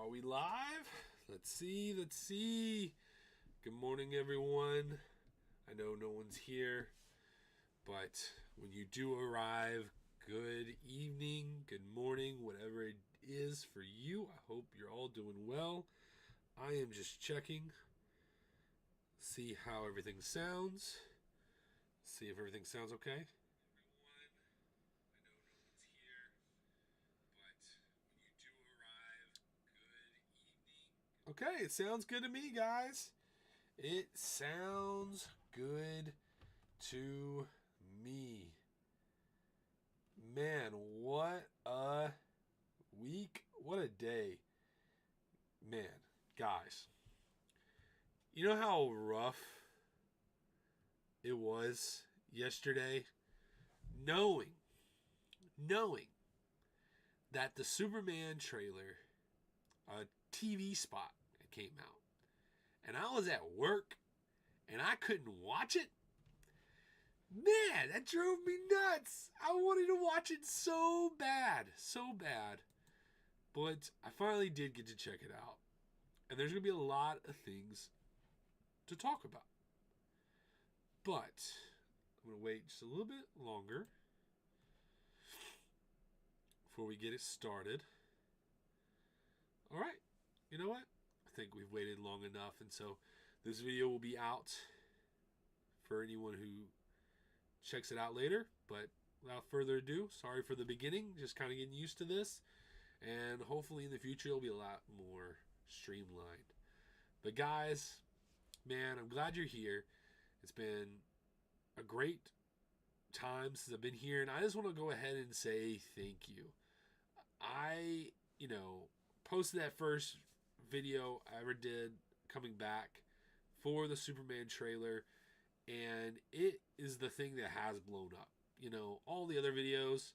Are we live? Let's see. Good morning, everyone. I know no one's here, but when you do arrive, good evening, good morning, whatever it is for you. I hope you're all doing well. I am just checking, see how everything sounds, see if everything sounds okay. Okay, it sounds good to me, guys. It sounds good to me. Man, what a week. What a day. Man, guys. You know how rough it was yesterday? Knowing that the Superman trailer, a TV spot, came out. And I was at work and I couldn't watch it. Man, that drove me nuts. I wanted to watch it so bad. But I finally did get to check it out. And there's going to be a lot of things to talk about. But I'm going to wait just a little bit longer before we get it started. All right. You know what? I think we've waited long enough, and so this video will be out for anyone who checks it out later. But without further ado, sorry for the beginning, just kind of getting used to this, and hopefully in the future it'll be a lot more streamlined. But guys, man, I'm glad you're here. It's been a great time since I've been here, and I just want to go ahead and say thank you. I posted that first video I ever did coming back for the Superman trailer, and it is the thing that has blown up. All the other videos,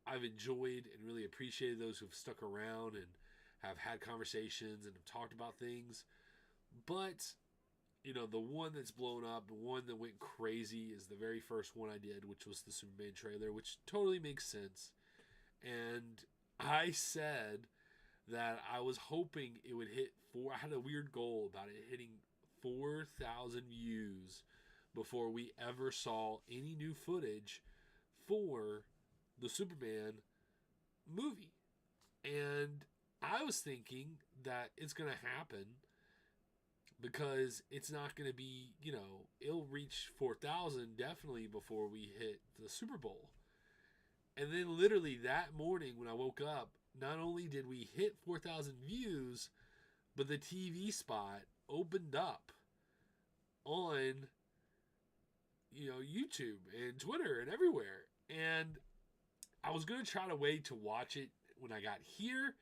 I've enjoyed and really appreciated those who've stuck around and have had conversations and have talked about things. But, the one that's blown up, the one that went crazy is the very first one I did, which was the Superman trailer, which totally makes sense. And I said that I was hoping it would hit I had a weird goal about it hitting 4,000 views before we ever saw any new footage for the Superman movie. And I was thinking that it's going to happen because it's not going to be, it'll reach 4,000 definitely before we hit the Super Bowl. And then literally that morning when I woke up, not only did we hit 4,000 views, but the TV spot opened up on, YouTube and Twitter and everywhere. And I was going to try to wait to watch it when I got here,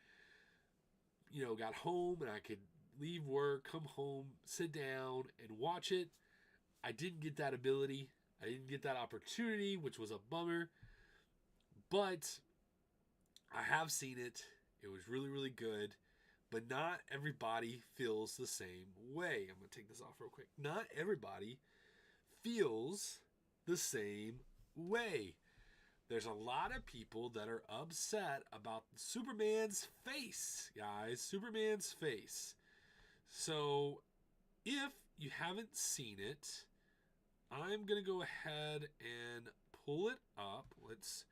got home and I could leave work, come home, sit down and watch it. I didn't get that ability. I didn't get that opportunity, which was a bummer. But I have seen it. It was really, really good. But not everybody feels the same way. I'm going to take this off real quick. Not everybody feels the same way. There's a lot of people that are upset about Superman's face, guys. Superman's face. So if you haven't seen it, I'm going to go ahead and pull it up. Let's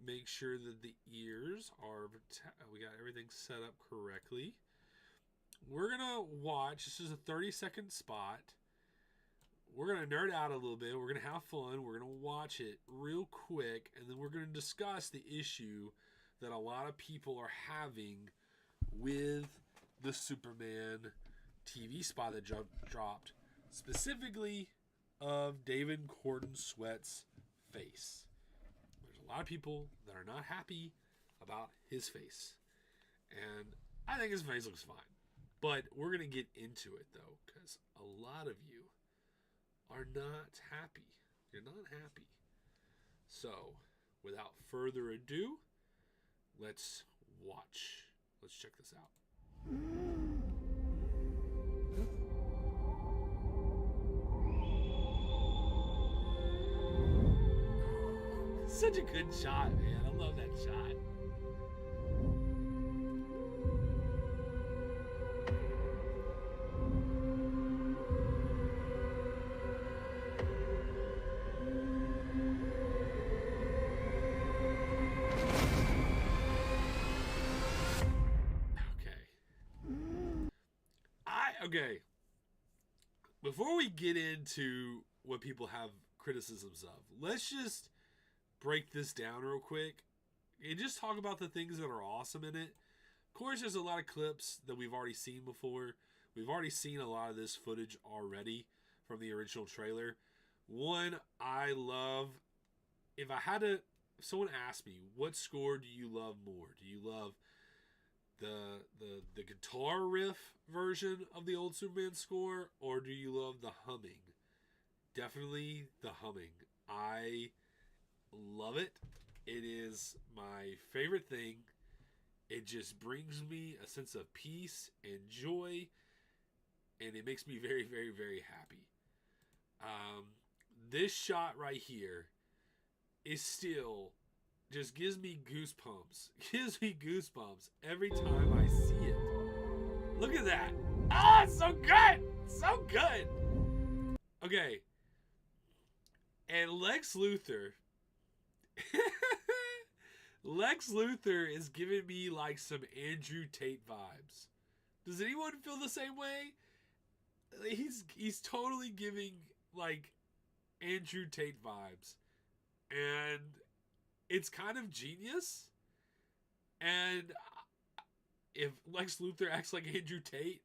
make sure that the ears are, we got everything set up correctly. We're going to watch, this is a 30-second spot. We're going to nerd out a little bit. We're going to have fun. We're going to watch it real quick. And then we're going to discuss the issue that a lot of people are having with the Superman TV spot that dropped. Specifically of David Gordon Sweat's face. A lot of people that are not happy about his face. And I think his face looks fine. But we're going to get into it, though, because a lot of you are not happy. You're not happy. So, without further ado, let's watch. Let's check this out. Such a good shot, man. I love that shot. Okay. Before we get into what people have criticisms of, let's just break this down real quick and just talk about the things that are awesome in it. Of course, there's a lot of clips that we've already seen before. We've already seen a lot of this footage already from the original trailer. One, I love, if someone asked me, what score do you love more? Do you love the guitar riff version of the old Superman score, or do you love the humming? Definitely the humming. I love it. It is my favorite thing. It just brings me a sense of peace and joy, and it makes me very, very, very happy. This shot right here is still just gives me goosebumps. Gives me goosebumps every time I see it. Look at that. Ah, it's so good. So good. Okay. And Lex Luthor. Lex Luthor is giving me like some Andrew Tate vibes. Does anyone feel the same way? He's totally giving like Andrew Tate vibes. And it's kind of genius. And if Lex Luthor acts like Andrew Tate,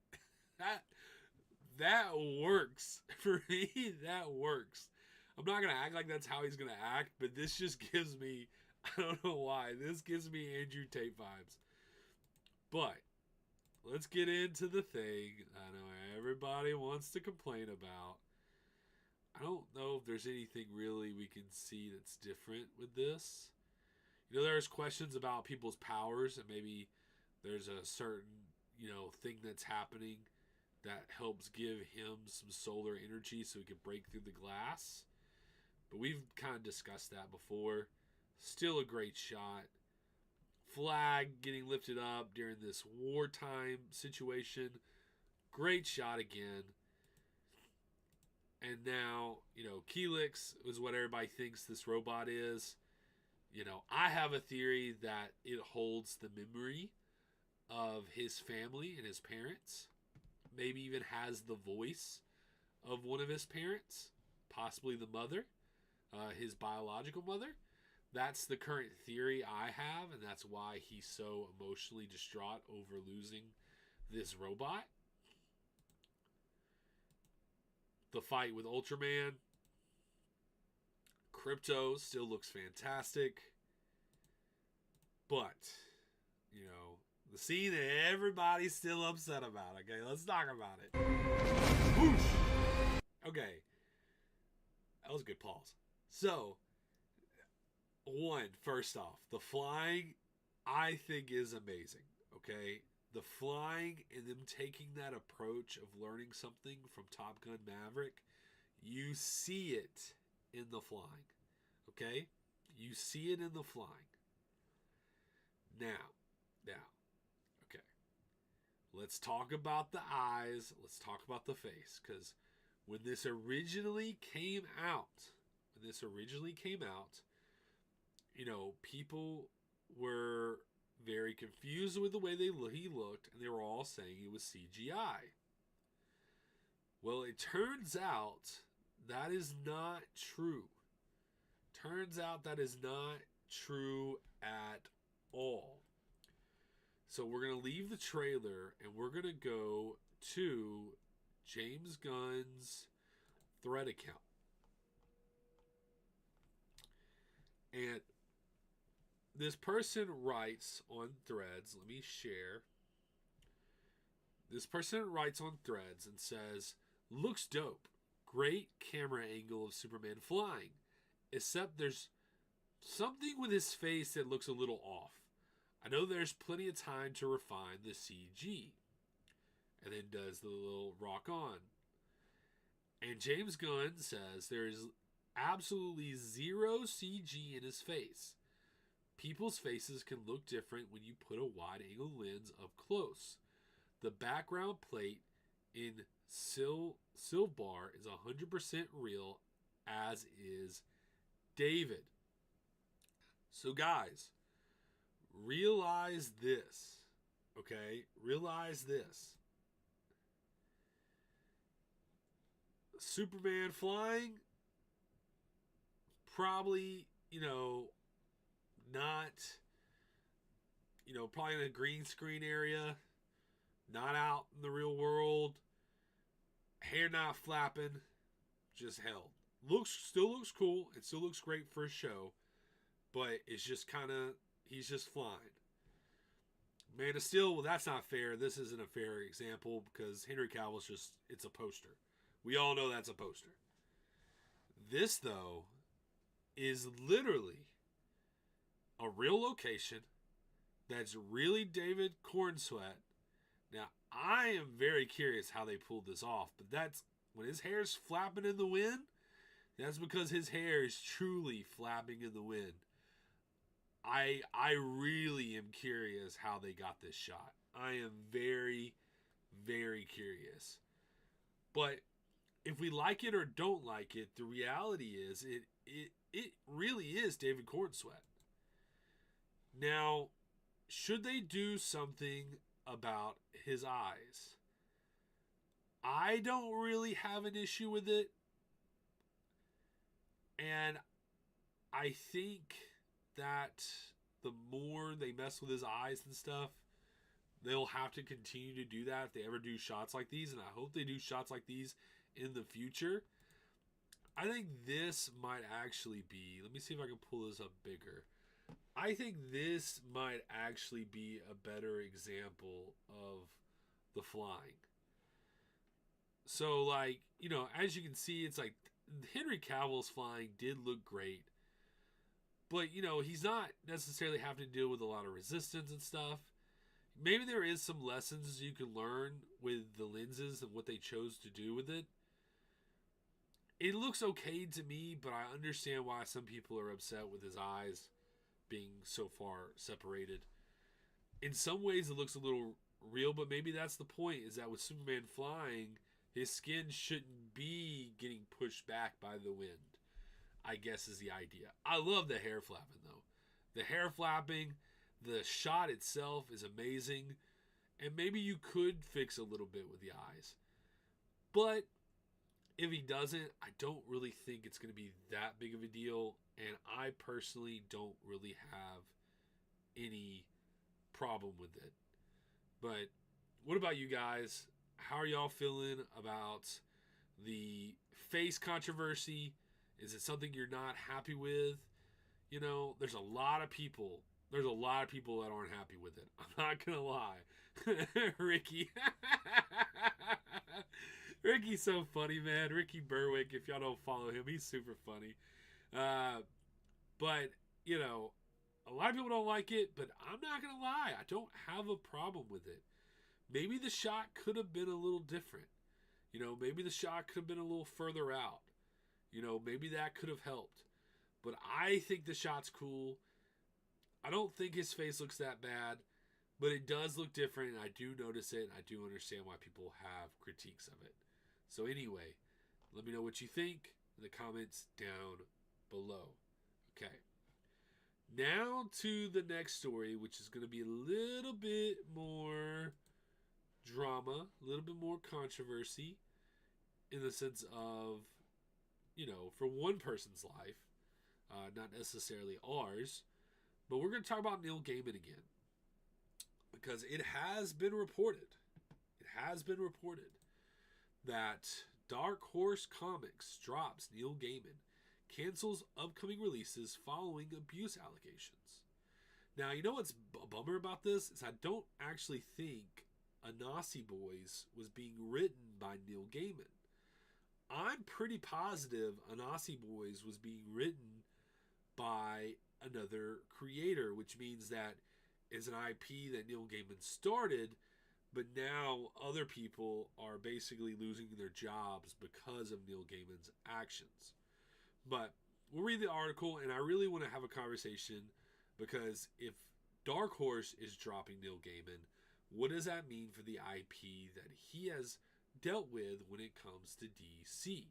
that works. For me, that works. I'm not going to act like that's how he's going to act, but this just gives me, I don't know why, this gives me Andrew Tate vibes. But let's get into the thing I know everybody wants to complain about. I don't know if there's anything really we can see that's different with this. You know, there's questions about people's powers, and maybe there's a certain, thing that's happening that helps give him some solar energy so he can break through the glass. But we've kind of discussed that before. Still a great shot. Flag getting lifted up during this wartime situation. Great shot again. And now, Keelix is what everybody thinks this robot is. I have a theory that it holds the memory of his family and his parents. Maybe even has the voice of one of his parents. Possibly the mother. His biological mother. That's the current theory I have, and that's why he's so emotionally distraught over losing this robot. The fight with Ultraman. Krypto still looks fantastic. But, the scene that everybody's still upset about. Okay, let's talk about it. Whoosh! Okay. That was a good pause. So, first off, the flying, I think, is amazing. Okay? The flying and them taking that approach of learning something from Top Gun Maverick, you see it in the flying. Okay? You see it in the flying. Now, okay. Let's talk about the eyes. Let's talk about the face. Because when this originally came out, people were very confused with the way he looked, and they were all saying it was CGI. Well, it turns out that is not true. Turns out that is not true at all. So we're going to leave the trailer, and we're going to go to James Gunn's Thread account. And this person writes on Threads, let me share. This person writes on Threads and says, looks dope. Great camera angle of Superman flying. Except there's something with his face that looks a little off. I know there's plenty of time to refine the CG. And then does the little rock on. And James Gunn says there is absolutely zero CG in his face. People's faces can look different when you put a wide-angle lens up close. The background plate in Silvar is 100% real, as is David. So guys, realize this, okay? Realize this. Superman flying, probably, not, probably in a green screen area, not out in the real world, hair not flapping, just held. Still looks cool. It still looks great for a show, but it's just kind of, he's just flying. Man of Steel, well, that's not fair. This isn't a fair example because Henry Cavill's just, it's a poster. We all know that's a poster. This, though, is literally a real location that's really David Cornsweet. Now, I am very curious how they pulled this off, but that's when his hair's flapping in the wind, that's because his hair is truly flapping in the wind. I really am curious how they got this shot. I am very, very curious. But if we like it or don't like it, the reality is it really is David Cornsweet. Now, should they do something about his eyes? I don't really have an issue with it. And I think that the more they mess with his eyes and stuff, they'll have to continue to do that if they ever do shots like these. And I hope they do shots like these in the future. I think this might actually be, let me see if I can pull this up bigger. I think this might actually be a better example of the flying. So, like, as you can see, it's like Henry Cavill's flying did look great. But, he's not necessarily having to deal with a lot of resistance and stuff. Maybe there is some lessons you can learn with the lenses and what they chose to do with it. It looks okay to me, but I understand why some people are upset with his eyes being so far separated. In some ways, it looks a little real, but maybe that's the point, is that with Superman flying, his skin shouldn't be getting pushed back by the wind, I guess is the idea. I love the hair flapping, though. The hair flapping, the shot itself is amazing, and maybe you could fix a little bit with the eyes. But if he doesn't, I don't really think it's going to be that big of a deal, and I personally don't really have any problem with it. But what about you guys? How are y'all feeling about the face controversy? Is it something you're not happy with? There's a lot of people. There's a lot of people that aren't happy with it. I'm not going to lie. Ricky. Ricky's so funny, man. Ricky Berwick, if y'all don't follow him, he's super funny. But, a lot of people don't like it, but I'm not going to lie. I don't have a problem with it. Maybe the shot could have been a little different. Maybe the shot could have been a little further out. Maybe that could have helped. But I think the shot's cool. I don't think his face looks that bad, but it does look different, and I do notice it, and I do understand why people have critiques of it. So anyway, let me know what you think in the comments down below. Okay. Now to the next story, which is going to be a little bit more drama, a little bit more controversy, in the sense of, for one person's life, not necessarily ours, but we're going to talk about Neil Gaiman again. Because it has been reported that Dark Horse Comics drops Neil Gaiman, cancels upcoming releases following abuse allegations. Now, you know what's a bummer about this? Is I don't actually think Anansi Boys was being written by Neil Gaiman. I'm pretty positive Anansi Boys was being written by another creator, which means that is an IP that Neil Gaiman started, but now other people are basically losing their jobs because of Neil Gaiman's actions. But we'll read the article, and I really want to have a conversation, because if Dark Horse is dropping Neil Gaiman, what does that mean for the IP that he has dealt with when it comes to DC?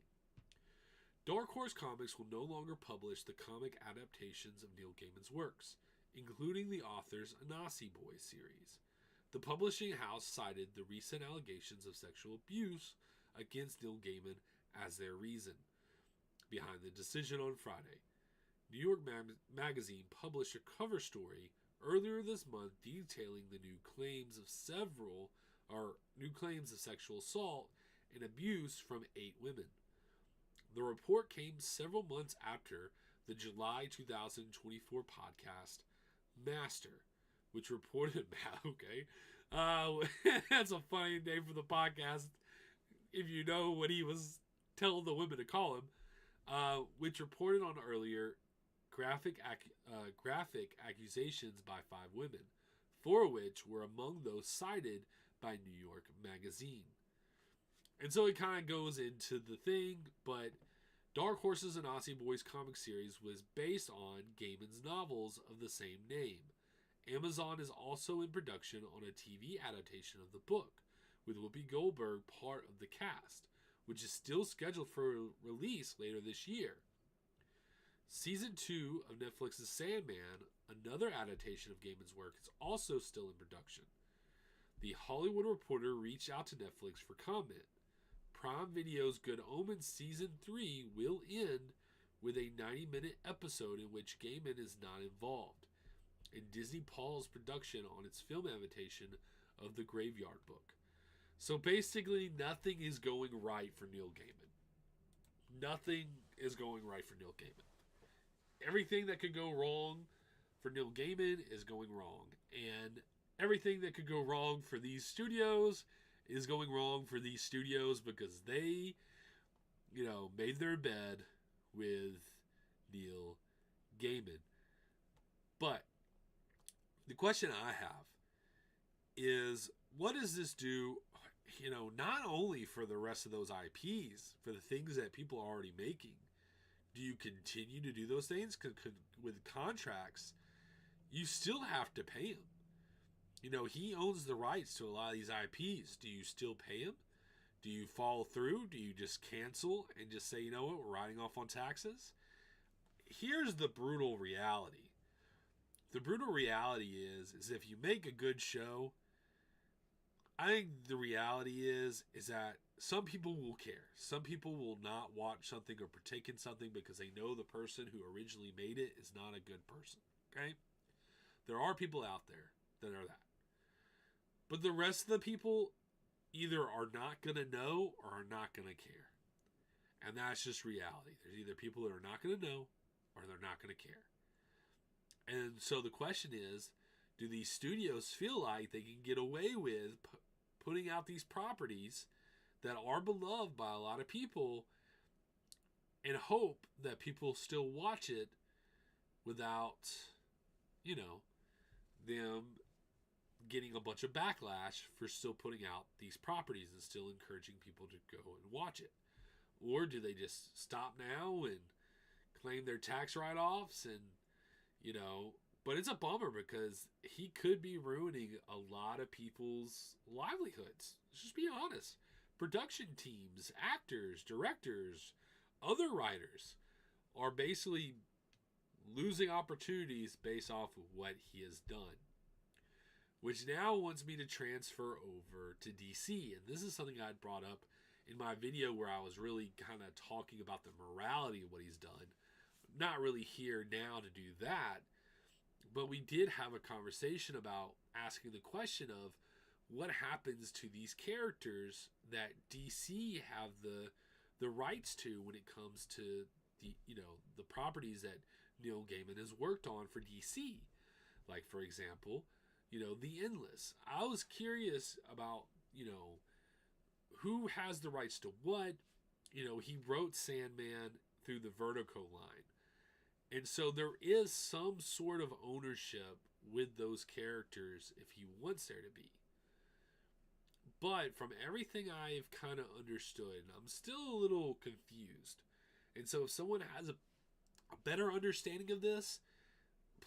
Dark Horse Comics will no longer publish the comic adaptations of Neil Gaiman's works, including the author's Anansi Boys series. The publishing house cited the recent allegations of sexual abuse against Neil Gaiman as their reason behind the decision on Friday. New York Magazine published a cover story earlier this month detailing the new claims of sexual assault and abuse from 8 women. The report came several months after the July 2024 podcast Master, which reported that's a funny name for the podcast if you know what he was telling the women to call him, which reported on earlier graphic accusations by 5 women, 4 of which were among those cited by New York Magazine. And so it kind of goes into the thing, but Dark Horses and Aussie Boys comic series was based on Gaiman's novels of the same name. Amazon is also in production on a TV adaptation of the book, with Whoopi Goldberg part of the cast, which is still scheduled for release later this year. Season 2 of Netflix's Sandman, another adaptation of Gaiman's work, is also still in production. The Hollywood Reporter reached out to Netflix for comment. Prime Video's Good Omens Season 3 will end with a 90-minute episode in which Gaiman is not involved, and Disney paused production on its film adaptation of The Graveyard Book. So basically, nothing is going right for Neil Gaiman. Nothing is going right for Neil Gaiman. Everything that could go wrong for Neil Gaiman is going wrong. And everything that could go wrong for these studios is going wrong for these studios because they, made their bed with Neil Gaiman. But the question I have is, what does this do, not only for the rest of those IPs, for the things that people are already making? Do you continue to do those things? With contracts, you still have to pay him. He owns the rights to a lot of these IPs. Do you still pay him? Do you follow through? Do you just cancel and just say, you know what, we're writing off on taxes? Here's the brutal reality. The brutal reality is if you make a good show, I think the reality is that some people will care. Some people will not watch something or partake in something because they know the person who originally made it is not a good person. Okay? There are people out there that are that. But the rest of the people either are not going to know or are not going to care. And that's just reality. There's either people that are not going to know or they're not going to care. And so the question is, do these studios feel like they can get away with putting out these properties that are beloved by a lot of people and hope that people still watch it without, them getting a bunch of backlash for still putting out these properties and still encouraging people to go and watch it? Or do they just stop now and claim their tax write-offs and, but it's a bummer because he could be ruining a lot of people's livelihoods. Let's just be honest. Production teams, actors, directors, other writers are basically losing opportunities based off of what he has done, which now wants me to transfer over to DC. And this is something I brought up in my video where I was really kind of talking about the morality of what he's done. Not really here now to do that, but we did have a conversation about asking the question of what happens to these characters that DC have the rights to when it comes to the properties that Neil Gaiman has worked on for DC. Like, for example, The Endless. I was curious about, who has the rights to what. He wrote Sandman through the Vertigo line. And so there is some sort of ownership with those characters if he wants there to be. But from everything I've kind of understood, I'm still a little confused. And so if someone has a better understanding of this,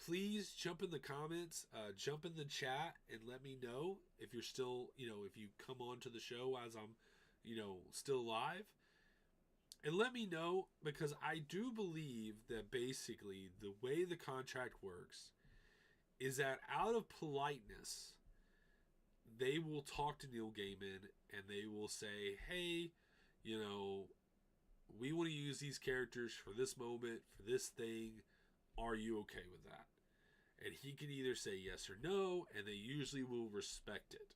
please jump in the comments, jump in the chat, and let me know if you're still, if you come on to the show as I'm, still live. And let me know, because I do believe that basically the way the contract works is that out of politeness, they will talk to Neil Gaiman and they will say, hey, we want to use these characters for this moment, for this thing. Are you okay with that? And he can either say yes or no, and they usually will respect it.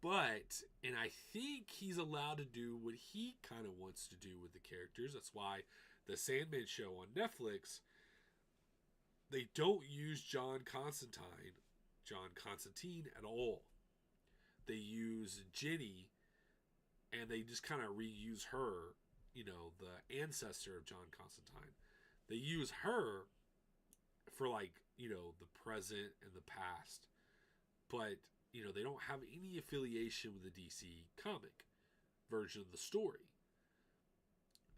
But, and I think he's allowed to do what he kind of wants to do with the characters. That's why the Sandman show on Netflix, they don't use John Constantine at all. They use Jenny, and they just kind of reuse her, the ancestor of John Constantine. They use her for the present and the past. But they don't have any affiliation with the DC comic version of the story.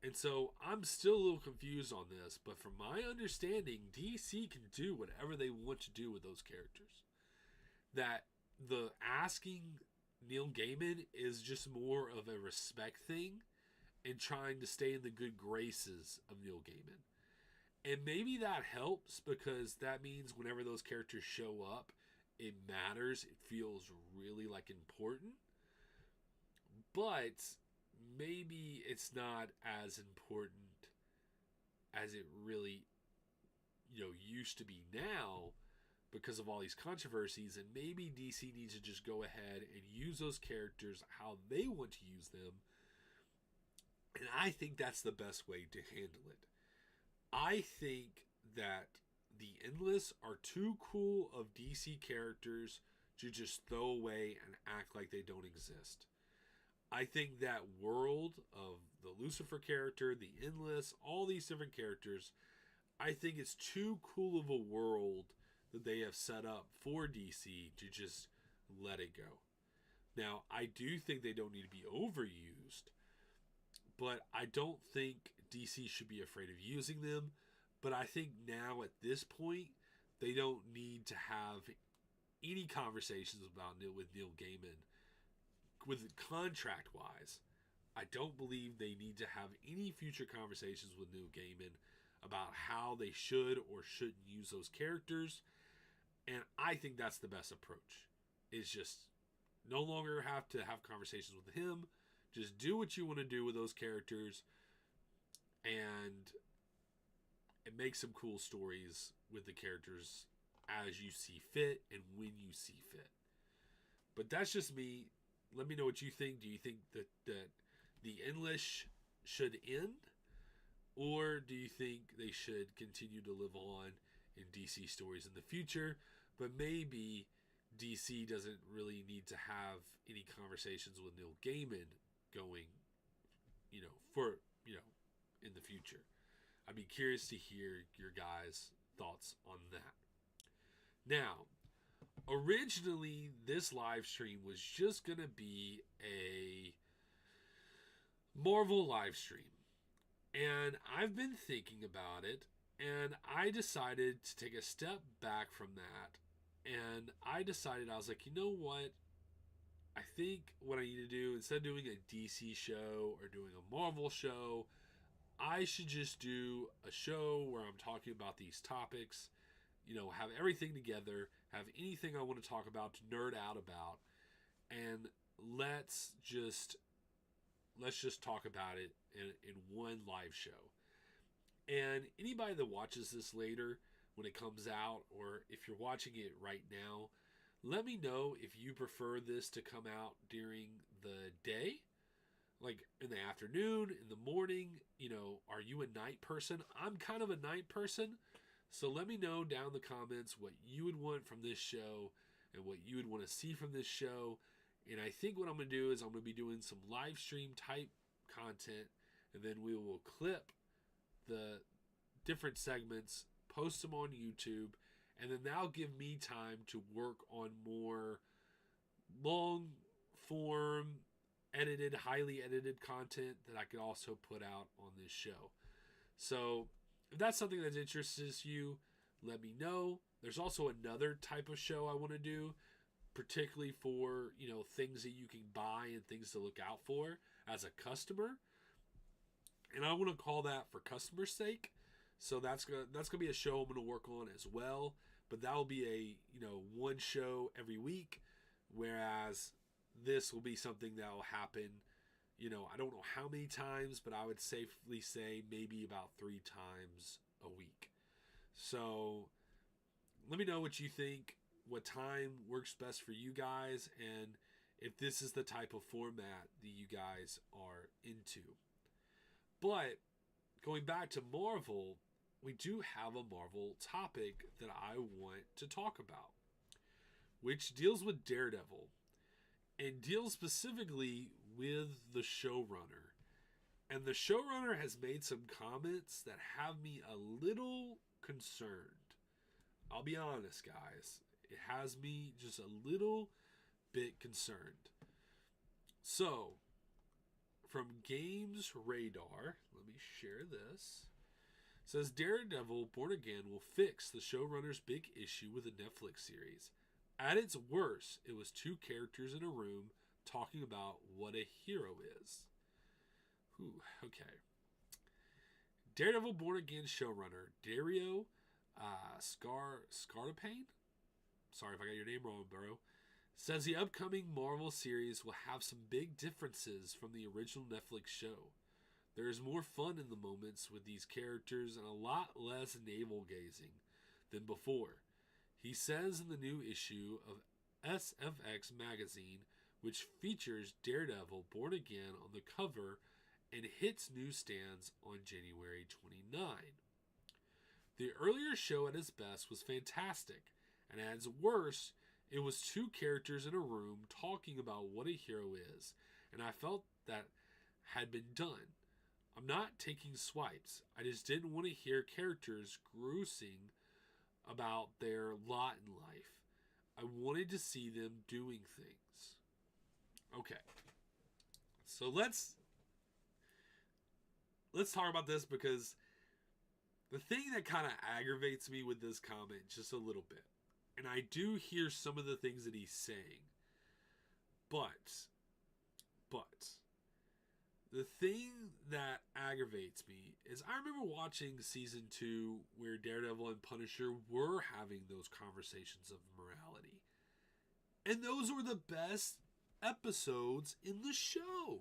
And so I'm still a little confused on this, but from my understanding, DC can do whatever they want to do with those characters. That the asking Neil Gaiman is just more of a respect thing and trying to stay in the good graces of Neil Gaiman. And maybe that helps because that means whenever those characters show up, it matters. It feels really important. But maybe it's not as important as it really, used to be now because of all these controversies. And maybe DC needs to just go ahead and use those characters how they want to use them. And I think that's the best way to handle it. I think that the Endless are too cool of DC characters to just throw away and act like they don't exist. I think that world of the Lucifer character, the Endless, all these different characters, I think it's too cool of a world that they have set up for DC to just let it go. Now, I do think they don't need to be overused, but I don't think DC should be afraid of using them. But I think now at this point, they don't need to have any conversations with Neil Gaiman. With contract-wise, I don't believe they need to have any future conversations with Neil Gaiman about how they should or shouldn't use those characters. And I think that's the best approach. Is just no longer have to have conversations with him. Just do what you want to do with those characters. And it makes some cool stories with the characters as you see fit and when you see fit. But that's just me. Let me know what you think. Do you think that the Endless should end? Or do you think they should continue to live on in DC stories in the future? But maybe DC doesn't really need to have any conversations with Neil Gaiman going, in the future. I'd be curious to hear your guys' thoughts on that. Now, originally, this live stream was just going to be a Marvel live stream. And I've been thinking about it, and I decided to take a step back from that. And I decided, I was like, you know what? I think what I need to do, instead of doing a DC show or doing a Marvel show, I should just do a show where I'm talking about these topics, have everything together, have anything I want to talk about, to nerd out about, and let's just talk about it in one live show. And anybody that watches this later, when it comes out, or if you're watching it right now, let me know if you prefer this to come out during the day, like in the afternoon, in the morning. Are you a night person? I'm kind of a night person. So let me know down in the comments what you would want from this show and what you would want to see from this show. And I think what I'm going to do is I'm going to be doing some live stream type content, and then we will clip the different segments, post them on YouTube, and then that'll give me time to work on more long form, highly edited content that I could also put out on this show. So if that's something that interests you, let me know. There's also another type of show I want to do, particularly for, things that you can buy and things to look out for as a customer. And I want to call that For Customer's Sake. So that's gonna be a show I'm going to work on as well. But that will be a, one show every week. Whereas this will be something that will happen. I don't know how many times, but I would safely say maybe about 3 times a week. So let me know what you think, what time works best for you guys, and if this is the type of format that you guys are into. But going back to Marvel, we do have a Marvel topic that I want to talk about, which deals with Daredevil and deals specifically with the showrunner. And the showrunner has made some comments that have me a little concerned. I'll be honest, guys. It has me just a little bit concerned. So, from Games Radar, let me share this. It says Daredevil Born Again will fix the showrunner's big issue with the Netflix series. At its worst, it was 2 characters in a room talking about what a hero is. Okay. Daredevil Born Again showrunner Dario Scardapane, sorry if I got your name wrong, bro, says the upcoming Marvel series will have some big differences from the original Netflix show. There is more fun in the moments with these characters and a lot less navel-gazing than before. He says in the new issue of SFX magazine, which features Daredevil Born Again on the cover and hits newsstands on January 29. The earlier show at its best was fantastic, and at its worst, it was 2 characters in a room talking about what a hero is, and I felt that had been done. I'm not taking swipes. I just didn't want to hear characters grousing about their lot in life. I wanted to see them doing things. Okay. So let's talk about this, because the thing that kind of aggravates me with this comment just a little bit, and I do hear some of the things that he's saying, but the thing that aggravates me is I remember watching season 2 where Daredevil and Punisher were having those conversations of morality. And those were the best episodes in the show.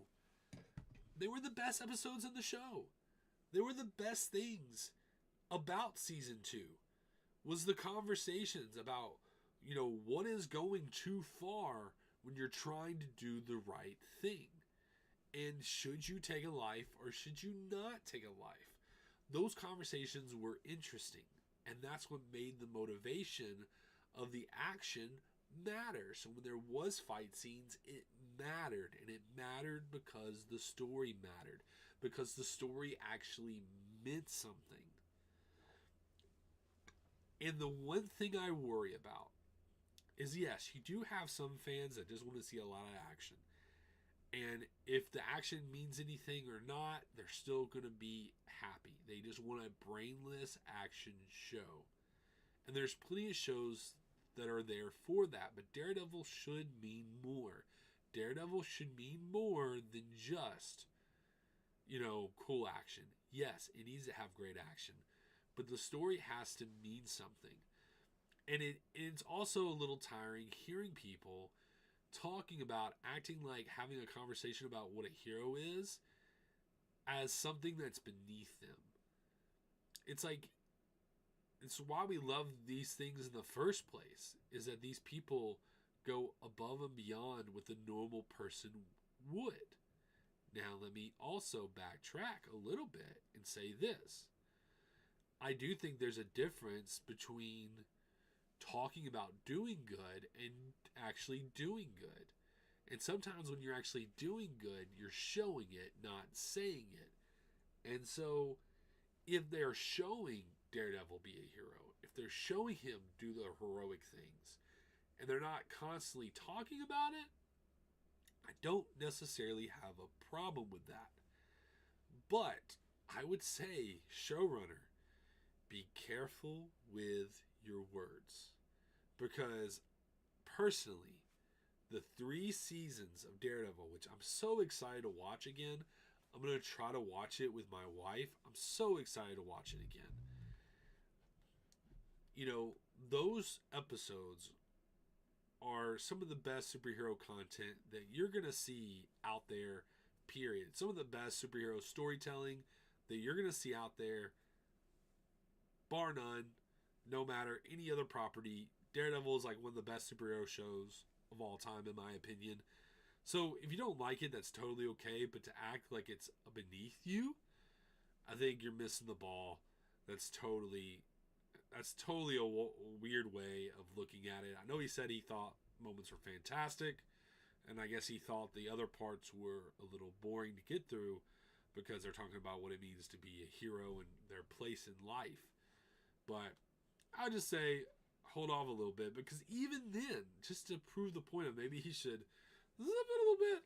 They were the best episodes in the show. They were the best things about season 2. Was the conversations about, what is going too far when you're trying to do the right thing. And should you take a life or should you not take a life? Those conversations were interesting. And that's what made the motivation of the action matter. So when there was fight scenes, it mattered. And it mattered because the story mattered. Because the story actually meant something. And the one thing I worry about is, yes, you do have some fans that just want to see a lot of action. And if the action means anything or not, they're still going to be happy. They just want a brainless action show. And there's plenty of shows that are there for that. But Daredevil should mean more. Daredevil should mean more than just, cool action. Yes, it needs to have great action. But the story has to mean something. And it's also a little tiring hearing people talking about, acting like having a conversation about what a hero is as something that's beneath them. It's like, it's why we love these things in the first place, is that these people go above and beyond what the normal person would. Now, let me also backtrack a little bit and say this. I do think there's a difference between talking about doing good and actually doing good. And sometimes when you're actually doing good, you're showing it, not saying it. And so if they're showing Daredevil be a hero, if they're showing him do the heroic things, and they're not constantly talking about it, I don't necessarily have a problem with that. But I would say, showrunner, be careful with your words. Because personally, the 3 seasons of Daredevil, which I'm so excited to watch again, I'm going to try to watch it with my wife. I'm so excited to watch it again. Those episodes are some of the best superhero content that you're going to see out there, period. Some of the best superhero storytelling that you're going to see out there, bar none, no matter any other property. Daredevil is like one of the best superhero shows of all time, in my opinion. So if you don't like it, that's totally okay. But to act like it's beneath you, I think you're missing the ball. That's totally a weird way of looking at it. I know he said he thought moments were fantastic, and I guess he thought the other parts were a little boring to get through because they're talking about what it means to be a hero and their place in life. But I would just say hold off a little bit, because even then, just to prove the point of maybe he should zip it a little bit,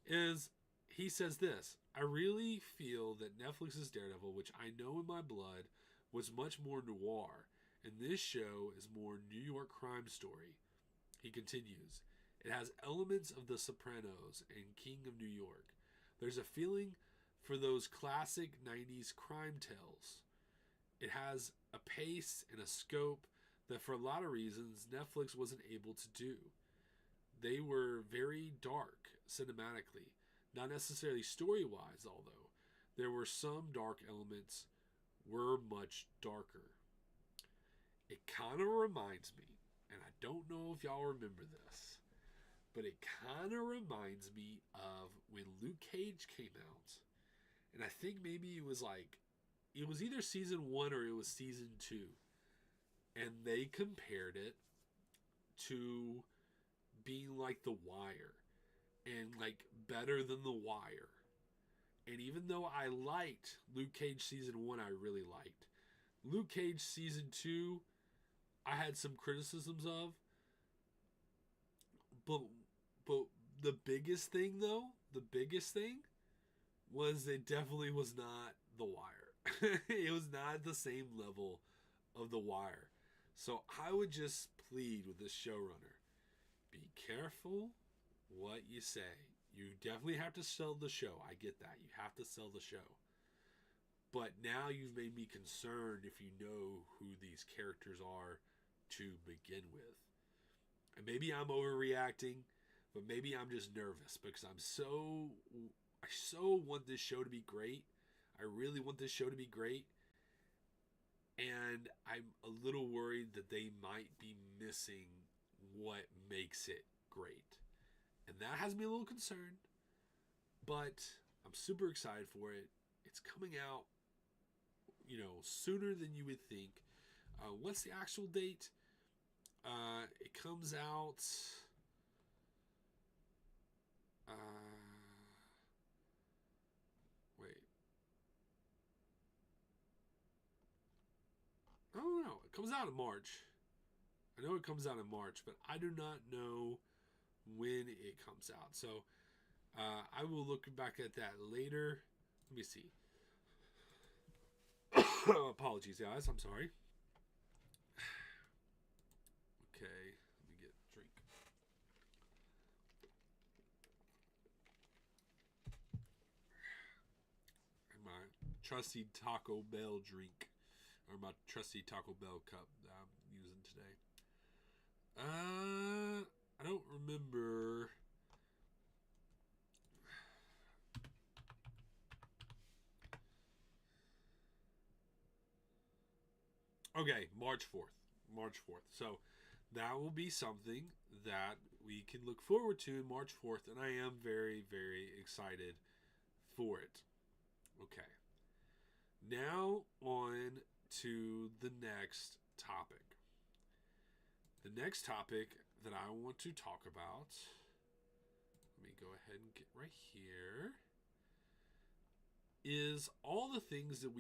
is he says this: I really feel that Netflix's Daredevil, which I know in my blood, was much more noir, and this show is more New York crime story. He continues, it has elements of The Sopranos and King of New York. There's a feeling for those classic 90s crime tales. It has a pace and a scope that for a lot of reasons Netflix wasn't able to do. They were very dark cinematically, not necessarily story-wise, although there were some dark elements were much darker. It kind of reminds me, and I don't know if y'all remember this, but it kind of reminds me of when Luke Cage came out. And I think maybe it was either season 1 or it was season 2. And they compared it to being like The Wire, and like better than The Wire. And even though I liked Luke Cage season 1, I really liked. Luke Cage season 2, I had some criticisms of. But the biggest thing was it definitely was not The Wire. It was not the same level of The Wire. So I would just plead with this showrunner, be careful what you say. You definitely have to sell the show. I get that. You have to sell the show. But now you've made me concerned if you know who these characters are to begin with. And maybe I'm overreacting, but maybe I'm just nervous because I so want this show to be great. I really want this show to be great. And I'm a little worried that they might be missing what makes it great. And that has me a little concerned. But I'm super excited for it. It's coming out, sooner than you would think. What's the actual date? It comes out... wait. I don't know. It comes out in March. I know it comes out in March, but I do not know when it comes out. So I will look back at that later. Let me see. Apologies, guys. I'm sorry. Okay. Let me get a drink. And my trusty Taco Bell drink. Or my trusty Taco Bell cup that I'm using today. I don't remember. Okay, March 4th. March 4th. So that will be something that we can look forward to March 4th, and I am very, very excited for it. Okay. Now on to the next topic. The next topic that I want to talk about, let me go ahead and get right here, is all the things that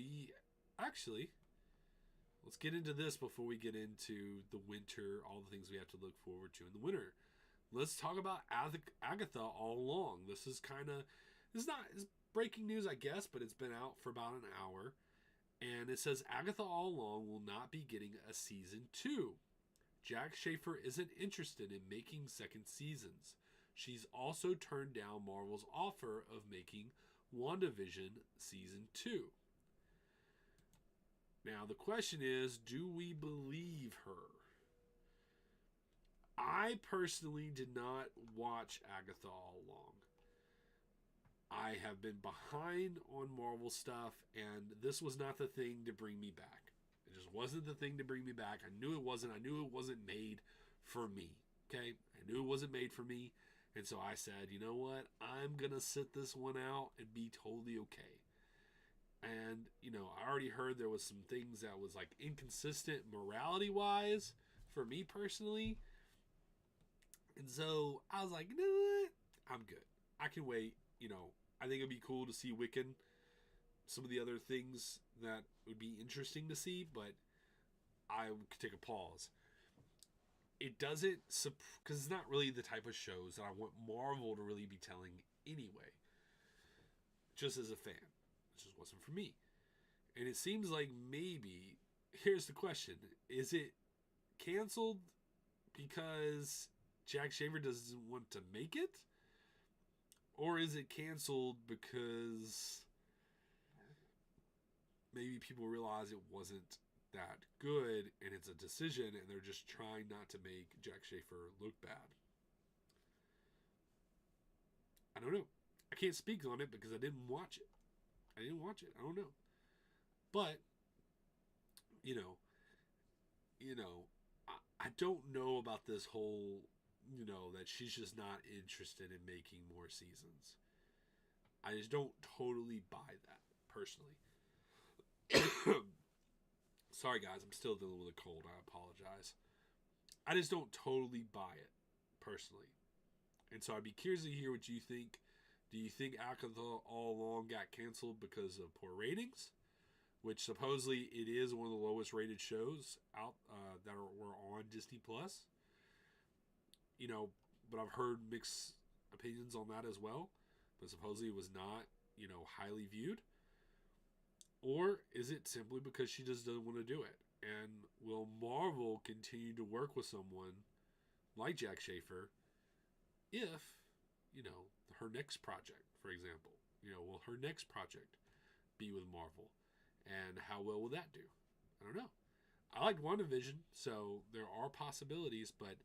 let's get into this before we get into the winter, all the things we have to look forward to in the winter. Let's talk about Agatha All Along. It's breaking news, I guess, but it's been out for about an hour. And it says Agatha All Along will not be getting a season 2. Jack Schaefer isn't interested in making second seasons. She's also turned down Marvel's offer of making WandaVision season 2. Now, the question is, do we believe her? I personally did not watch Agatha all along. I have been behind on Marvel stuff, and this was not the thing to bring me back. It just wasn't the thing to bring me back. I knew it wasn't. I knew it wasn't made for me. Okay? I knew it wasn't made for me. And so I said, you know what? I'm going to sit this one out and be totally okay. And, I already heard there was some things that was like inconsistent morality-wise for me personally. And so I was like, you know what? I'm good. I can wait. I think it'd be cool to see Wiccan. Some of the other things that would be interesting to see, but I could take a pause. It doesn't, because it's not really the type of shows that I want Marvel to really be telling anyway. Just as a fan. It just wasn't for me. And it seems like maybe, here's the question, is it canceled because Jack Shaver doesn't want to make it? Or is it canceled because maybe people realize it wasn't that good and it's a decision and they're just trying not to make Jack Shafer look bad? I don't know. I can't speak on it because I didn't watch it. I don't know. But, I don't know about this whole, that she's just not interested in making more seasons. I just don't totally buy that, personally. Sorry, guys. I'm still dealing with a cold. I apologize. I just don't totally buy it, personally. And so I'd be curious to hear what you think. Do you think Agatha all along got canceled because of poor ratings? Which supposedly it is one of the lowest rated shows out that were on Disney Plus. But I've heard mixed opinions on that as well. But supposedly it was not, highly viewed. Or is it simply because she just doesn't want to do it? And will Marvel continue to work with someone like Jack Shafer if, her next project, for example, will her next project be with Marvel? And how well will that do? I don't know. I liked WandaVision, so there are possibilities, but,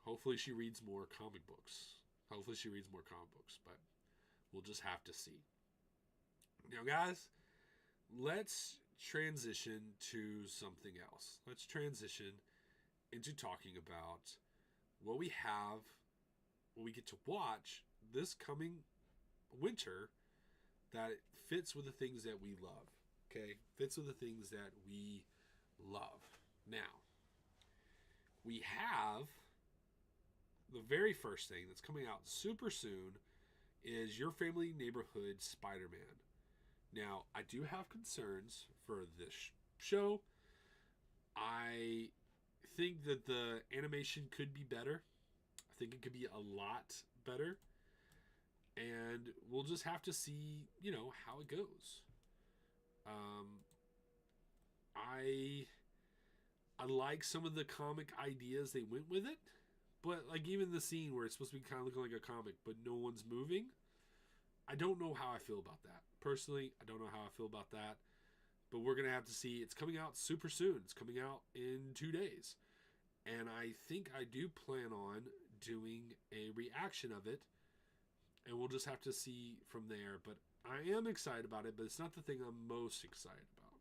hopefully she reads more comic books. But we'll just have to see. Now, guys, let's transition to something else. Let's transition into talking about what we get to watch this coming winter that fits with the things that we love. Okay? Fits with the things that we love. Now, we have the very first thing that's coming out super soon is Your Family Neighborhood Spider-Man. Now, I do have concerns for this show. I think that the animation could be better. I think it could be a lot better. And we'll just have to see, how it goes. I like some of the comic ideas they went with it. But, even the scene where it's supposed to be kind of looking like a comic, but no one's moving, I don't know how I feel about that. Personally, I don't know how I feel about that. But we're going to have to see. It's coming out super soon. It's coming out in 2 days. And I think I do plan on doing a reaction of it. And we'll just have to see from there. But I am excited about it, but it's not the thing I'm most excited about.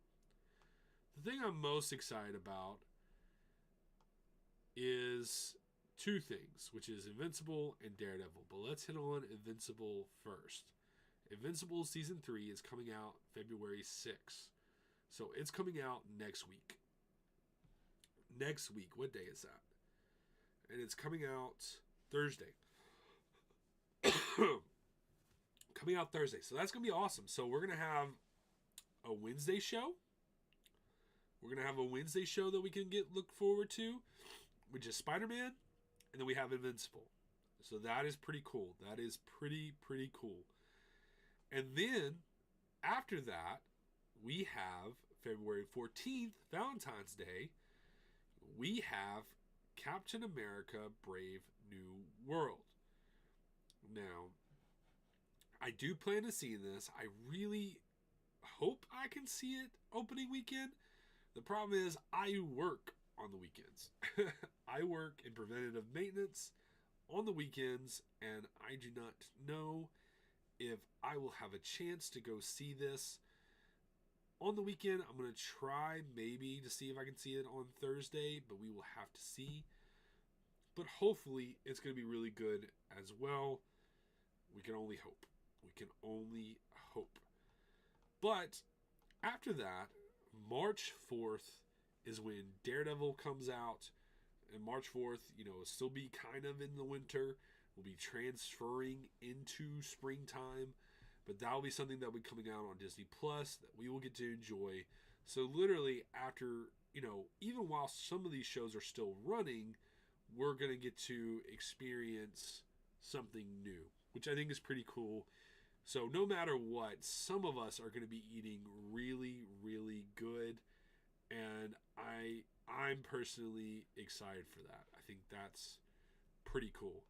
The thing I'm most excited about is two things, which is Invincible and Daredevil. But let's hit on Invincible first. Invincible Season 3 is coming out February 6th. So it's coming out next week. Next week. What day is that? And it's coming out Thursday. Coming out Thursday. So that's going to be awesome. So we're going to have a Wednesday show. We're going to have a Wednesday show that we can look forward to, which is Spider-Man. And then we have Invincible. So that is pretty cool. That is pretty cool. And then, after that, we have February 14th, Valentine's Day. We have Captain America Brave New World. Now, I do plan to see this. I really hope I can see it opening weekend. The problem is I work on the weekends. I I work in preventative maintenance on the weekends, and I do not know if I will have a chance to go see this on the weekend. I'm going to try maybe to see if I can see it on Thursday, but we will have to see. But hopefully it's going to be really good as well. We can only hope. We can only hope. But after that, March 4th is when Daredevil comes out. And March 4th, will still be kind of in the winter. We'll be transferring into springtime. But that'll be something that will be coming out on Disney Plus that we will get to enjoy. So literally after, even while some of these shows are still running, we're going to get to experience something new, which I think is pretty cool. So no matter what, some of us are going to be eating really, really good. And I'm personally excited for that. I think that's pretty cool.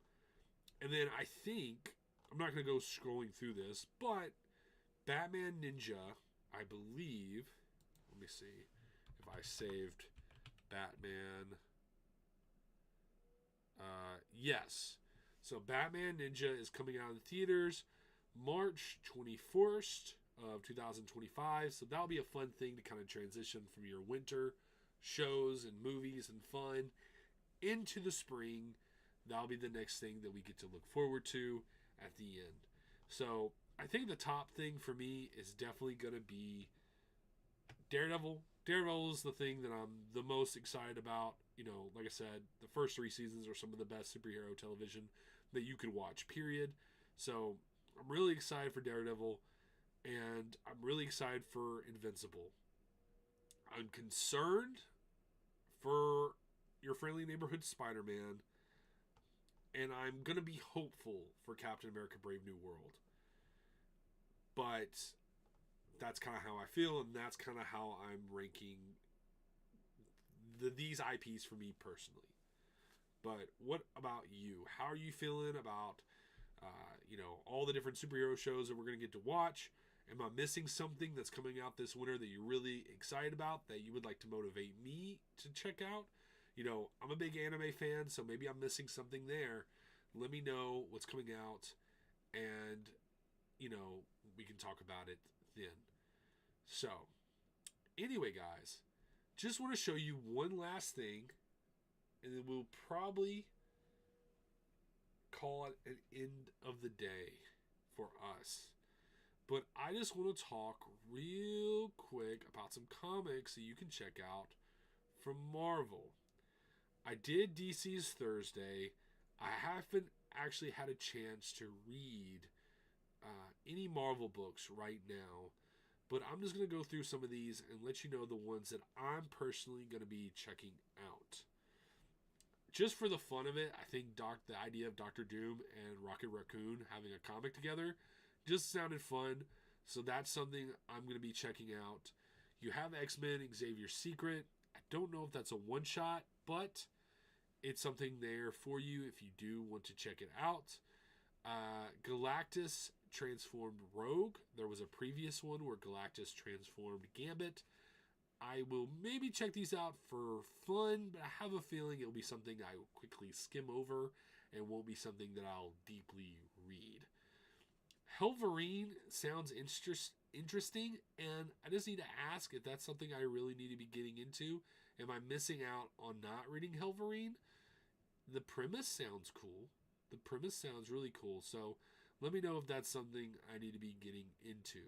And then I think, I'm not going to go scrolling through this, but Batman Ninja, I believe, let me see if I saved Batman. Yes. So Batman Ninja is coming out in theaters March 21st of 2025. So that'll be a fun thing to kind of transition from your winter shows and movies and fun into the spring. That'll be the next thing that we get to look forward to at the end. So I think the top thing for me is definitely going to be Daredevil. Daredevil is the thing that I'm the most excited about. Like I said, the first 3 seasons are some of the best superhero television that you could watch, period. So I'm really excited for Daredevil, and I'm really excited for Invincible. I'm concerned for Your Friendly Neighborhood Spider-Man, and I'm going to be hopeful for Captain America Brave New World. But that's kind of how I feel, and that's kind of how I'm ranking these IPs for me personally. But what about you? How are you feeling about, all the different superhero shows that we're going to get to watch? Am I missing something that's coming out this winter that you're really excited about, that you would like to motivate me to check out? I'm a big anime fan, so maybe I'm missing something there. Let me know what's coming out, and, we can talk about it then. So, anyway, guys, just want to show you one last thing, and then we'll probably call it an end of the day for us. But I just want to talk real quick about some comics that you can check out from Marvel. I did DC's Thursday. I haven't actually had a chance to read any Marvel books right now, but I'm just going to go through some of these and let you know the ones that I'm personally going to be checking out. Just for the fun of it, I think the idea of Doctor Doom and Rocket Raccoon having a comic together just sounded fun, so that's something I'm going to be checking out. You have X-Men Xavier's Secret. I don't know if that's a one-shot, but it's something there for you if you do want to check it out. Galactus transformed Rogue. There was a previous one where Galactus transformed Gambit. I will maybe check these out for fun, but I have a feeling it'll be something I will quickly skim over and won't be something that I'll deeply read. Helverine sounds interesting, and I just need to ask if that's something I really need to be getting into. Am I missing out on not reading Helverine? The premise sounds cool. The premise sounds really cool, so let me know if that's something I need to be getting into.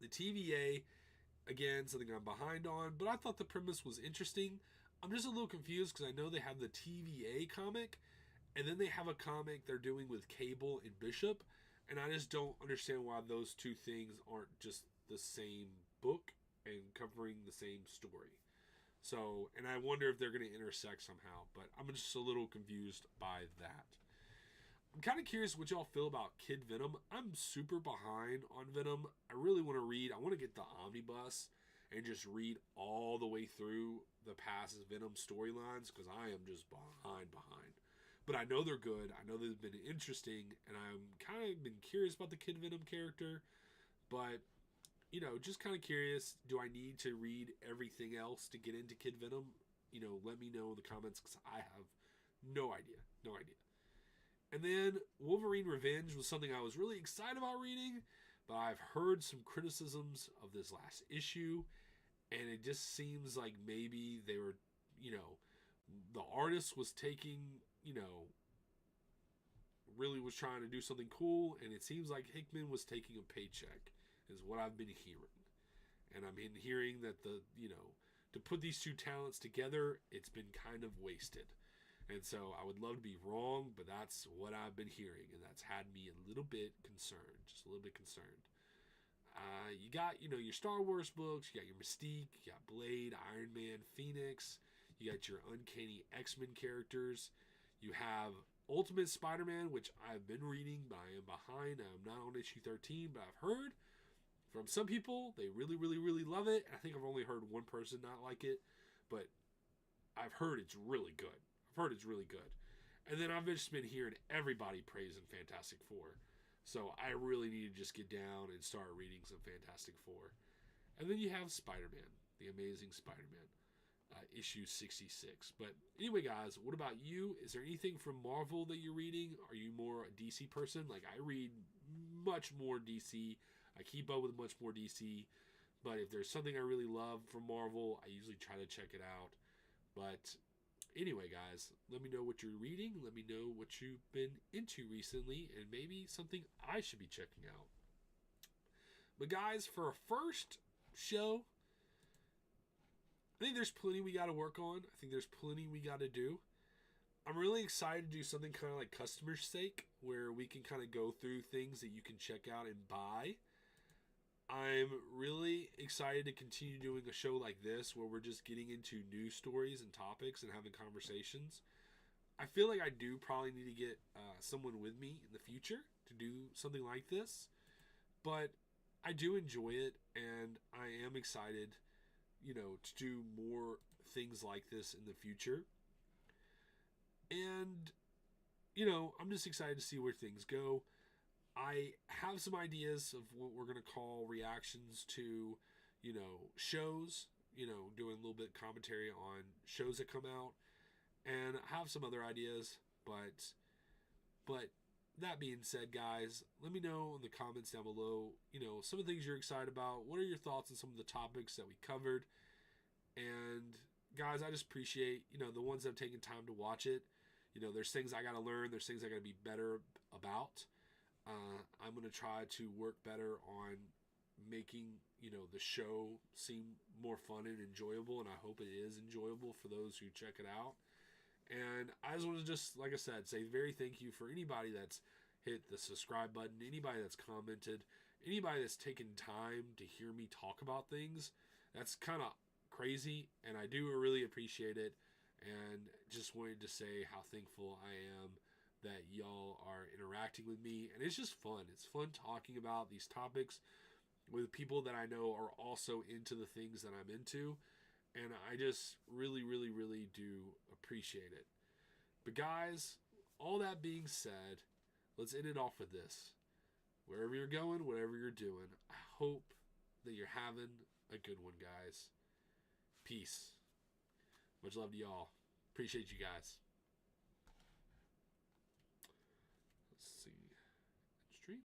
The TVA, again, something I'm behind on, but I thought the premise was interesting. I'm just a little confused because I know they have the TVA comic, and then they have a comic they're doing with Cable and Bishop, and I just don't understand why those two things aren't just the same book and covering the same story. So, and I wonder if they're going to intersect somehow, but I'm just a little confused by that. I'm kind of curious what y'all feel about Kid Venom. I'm super behind on Venom. I really want to read. I want to get the omnibus and just read all the way through the past Venom storylines because I am just behind. But I know they're good. I know they've been interesting, and I'm kind of been curious about the Kid Venom character. But, just kind of curious, do I need to read everything else to get into Kid Venom? let me know in the comments because I have no idea. No idea. And then Wolverine Revenge was something I was really excited about reading, but I've heard some criticisms of this last issue, and it just seems like maybe they were, the artist was taking, really was trying to do something cool, and it seems like Hickman was taking a paycheck, is what I've been hearing. And I've been hearing that to put these two talents together, it's been kind of wasted. And so I would love to be wrong, but that's what I've been hearing, and that's had me a little bit concerned, just a little bit concerned. You got, your Star Wars books, you got your Mystique, you got Blade, Iron Man, Phoenix, you got your Uncanny X-Men characters, you have Ultimate Spider-Man, which I've been reading, but I am behind. I'm not on issue 13, but I've heard from some people they really, really, really love it. I think I've only heard one person not like it, but I've heard it's really good. And then I've just been hearing everybody praising Fantastic Four. So I really need to just get down and start reading some Fantastic Four. And then you have Spider-Man, The Amazing Spider-Man, issue 66. But anyway, guys, what about you? Is there anything from Marvel that you're reading? Are you more a DC person? Like, I read much more DC. I keep up with much more DC. But if there's something I really love from Marvel, I usually try to check it out. But anyway, guys, let me know what you're reading. Let me know what you've been into recently, and maybe something I should be checking out. But guys, for a first show, I think there's plenty we got to work on. I think there's plenty we got to do. I'm really excited to do something kind of like Customer's Sake, where we can kind of go through things that you can check out and buy. I'm really excited to continue doing a show like this where we're just getting into news stories and topics and having conversations. I feel like I do probably need to get someone with me in the future to do something like this. But I do enjoy it, and I am excited, to do more things like this in the future. And, I'm just excited to see where things go. I have some ideas of what we're going to call reactions to, shows, doing a little bit of commentary on shows that come out. And I have some other ideas, but that being said, guys, let me know in the comments down below, some of the things you're excited about. What are your thoughts on some of the topics that we covered? And guys, I just appreciate, the ones that have taken time to watch it. There's things I got to learn. There's things I got to be better about. I'm going to try to work better on making, the show seem more fun and enjoyable, and I hope it is enjoyable for those who check it out. And I just want to like I said, say very thank you for anybody that's hit the subscribe button, anybody that's commented, anybody that's taken time to hear me talk about things. That's kind of crazy, and I do really appreciate it, and just wanted to say how thankful I am that y'all are interacting with me, and it's just fun. It's fun talking about these topics with people that I know are also into the things that I'm into, and I just really, really, really do appreciate it. But guys, all that being said, let's end it off with this. Wherever you're going, whatever you're doing, I hope that you're having a good one, guys. Peace. Much love to y'all. Appreciate you guys.